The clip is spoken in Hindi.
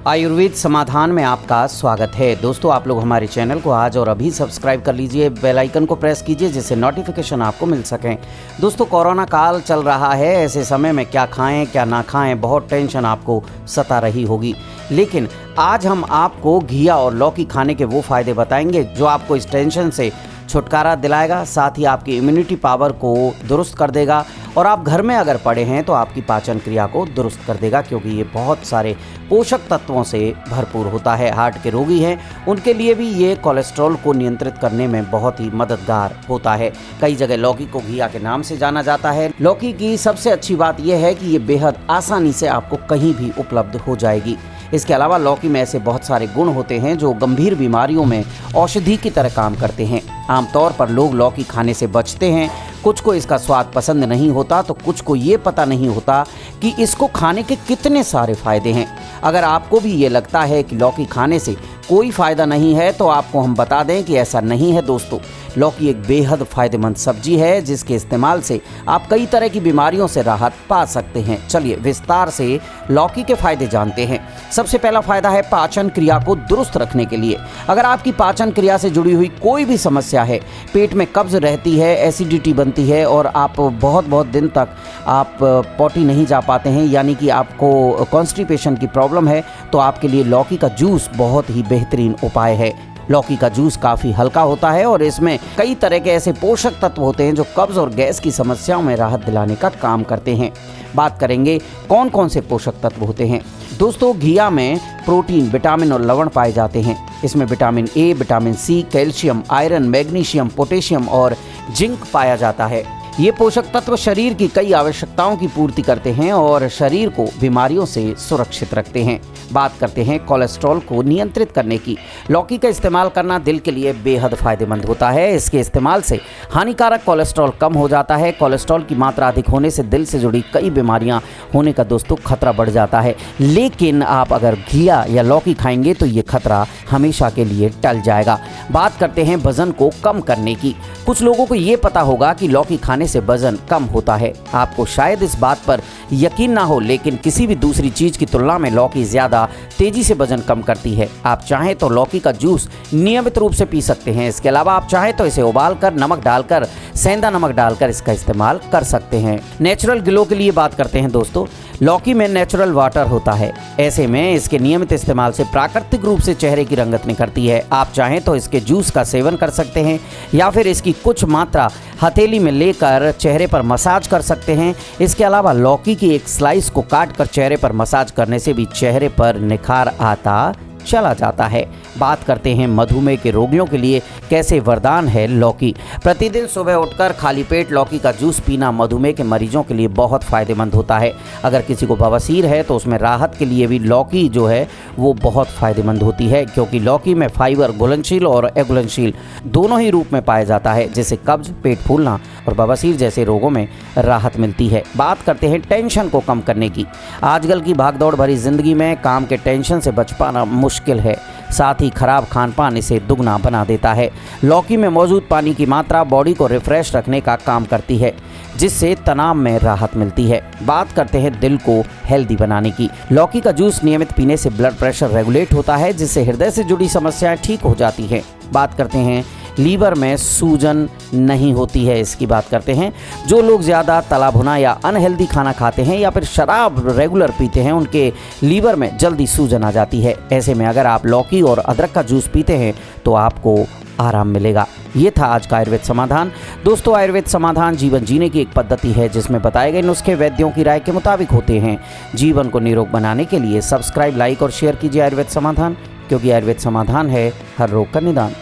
आयुर्वेद समाधान में आपका स्वागत है। दोस्तों, आप लोग हमारे चैनल को आज और अभी सब्सक्राइब कर लीजिए, बेल आइकन को प्रेस कीजिए जिससे नोटिफिकेशन आपको मिल सकें। दोस्तों, कोरोना काल चल रहा है, ऐसे समय में क्या खाएं क्या ना खाएं, बहुत टेंशन आपको सता रही होगी। लेकिन आज हम आपको घिया और लौकी खाने के वो फ़ायदे बताएंगे जो आपको इस टेंशन से छुटकारा दिलाएगा, साथ ही आपकी इम्यूनिटी पावर को दुरुस्त कर देगा और आप घर में अगर पड़े हैं तो आपकी पाचन क्रिया को दुरुस्त कर देगा, क्योंकि ये बहुत सारे पोषक तत्वों से भरपूर होता है। हार्ट के रोगी हैं उनके लिए भी ये कोलेस्ट्रॉल को नियंत्रित करने में बहुत ही मददगार होता है। कई जगह लौकी को घिया के नाम से जाना जाता है। लौकी की सबसे अच्छी बात यह है कि ये बेहद आसानी से आपको कहीं भी उपलब्ध हो जाएगी। इसके अलावा लौकी में ऐसे बहुत सारे गुण होते हैं जो गंभीर बीमारियों में औषधि की तरह काम करते हैं। आमतौर पर लोग लौकी खाने से बचते हैं। कुछ को इसका स्वाद पसंद नहीं होता तो कुछ को ये पता नहीं होता कि इसको खाने के कितने सारे फायदे हैं। अगर आपको भी ये लगता है कि लौकी खाने से कोई फ़ायदा नहीं है तो आपको हम बता दें कि ऐसा नहीं है। दोस्तों, लौकी एक बेहद फ़ायदेमंद सब्जी है जिसके इस्तेमाल से आप कई तरह की बीमारियों से राहत पा सकते हैं। चलिए विस्तार से लौकी के फ़ायदे जानते हैं। सबसे पहला फ़ायदा है पाचन क्रिया को दुरुस्त रखने के लिए। अगर आपकी पाचन क्रिया से जुड़ी हुई कोई भी समस्या है, पेट में कब्ज़ रहती है, एसिडिटी बनती है और आप बहुत दिन तक आप पॉटी नहीं जा पाते हैं, यानी कि आपको कॉन्स्टिपेशन की प्रॉब्लम है, तो आपके लिए लौकी का जूस बहुत ही बेहतरीन उपाय है। लौकी का जूस काफ़ी हल्का होता है और इसमें कई तरह के ऐसे पोषक तत्व होते हैं जो कब्ज़ और गैस की समस्याओं में राहत दिलाने का काम करते हैं। बात करेंगे कौन कौन से पोषक तत्व होते हैं। दोस्तों, घिया में प्रोटीन, विटामिन और लवण पाए जाते हैं। इसमें vitamin A, vitamin C, calcium, iron, magnesium, potassium और जिंक पाया जाता है। ये पोषक तत्व शरीर की कई आवश्यकताओं की पूर्ति करते हैं और शरीर को बीमारियों से सुरक्षित रखते हैं। बात करते हैं कोलेस्ट्रॉल को नियंत्रित करने की। लौकी का इस्तेमाल करना दिल के लिए बेहद फायदेमंद होता है। इसके इस्तेमाल से हानिकारक कोलेस्ट्रॉल कम हो जाता है। कोलेस्ट्रॉल की मात्रा अधिक होने से दिल से जुड़ी कई बीमारियां होने का दोस्तों खतरा बढ़ जाता है। लेकिन आप अगर घिया या लौकी खाएंगे तो ये खतरा हमेशा के लिए टल जाएगा। बात करते हैं वजन को कम करने की। कुछ लोगों को ये पता होगा कि लौकी खाने से वजन कम होता है। आपको शायद इस बात पर यकीन ना हो, लेकिन किसी भी दूसरी चीज की तुलना में लौकी ज्यादा तेजी से वजन कम करती है। आप चाहें तो लौकी का जूस नियमित रूप से पी सकते हैं। इसके अलावा आप चाहें तो इसे उबालकर नमक डालकर, सेंधा नमक डालकर इसका इस्तेमाल कर सकते हैं। नेचुरल ग्लो के लिए बात करते हैं। दोस्तों, लौकी में नेचुरल वाटर होता है। ऐसे में इसके नियमित इस्तेमाल से प्राकृतिक रूप से चेहरे की रंगत निखरती है। आप चाहें तो इसके जूस का सेवन कर सकते हैं या फिर इसकी कुछ मात्रा हथेली में लेकर चेहरे पर मसाज कर सकते हैं। इसके अलावा लौकी की एक स्लाइस को काट कर चेहरे पर मसाज करने से भी चेहरे पर निखार आता चला जाता है। बात करते हैं मधुमेह के रोगियों के लिए कैसे वरदान है लौकी। प्रतिदिन सुबह उठकर खाली पेट लौकी का जूस पीना मधुमेह के मरीजों के लिए बहुत फ़ायदेमंद होता है। अगर किसी को बवासीर है तो उसमें राहत के लिए भी लौकी जो है वो बहुत फ़ायदेमंद होती है, क्योंकि लौकी में फाइबर घुलनशील और अघुलनशील दोनों ही रूप में पाया जाता है, जिससे कब्ज, पेट फूलना और बवासीर जैसे रोगों में राहत मिलती है। बात करते हैं टेंशन को कम करने की। आजकल की भागदौड़ भरी जिंदगी में काम के टेंशन से बच पाना मुश्किल है, साथ ही खराब खान पान इसे दुगना बना देता है। लौकी में मौजूद पानी की मात्रा बॉडी को रिफ्रेश रखने का काम करती है, जिससे तनाव में राहत मिलती है। बात करते हैं दिल को हेल्दी बनाने की। लौकी का जूस नियमित पीने से ब्लड प्रेशर रेगुलेट होता है, जिससे हृदय से जुड़ी समस्याएं ठीक हो जाती हैं। बात करते हैं लीवर में सूजन नहीं होती है, इसकी बात करते हैं। जो लोग ज़्यादा तला भुना या अनहेल्दी खाना खाते हैं या फिर शराब रेगुलर पीते हैं, उनके लीवर में जल्दी सूजन आ जाती है। ऐसे में अगर आप लौकी और अदरक का जूस पीते हैं तो आपको आराम मिलेगा। ये था आज का आयुर्वेद समाधान। दोस्तों, आयुर्वेद समाधान जीवन जीने की एक पद्धति है जिसमें बताए गए नुस्खे वैद्यों की राय के मुताबिक होते हैं। जीवन को निरोग बनाने के लिए सब्सक्राइब, लाइक और शेयर कीजिए आयुर्वेद समाधान, क्योंकि आयुर्वेद समाधान है हर रोग का निदान।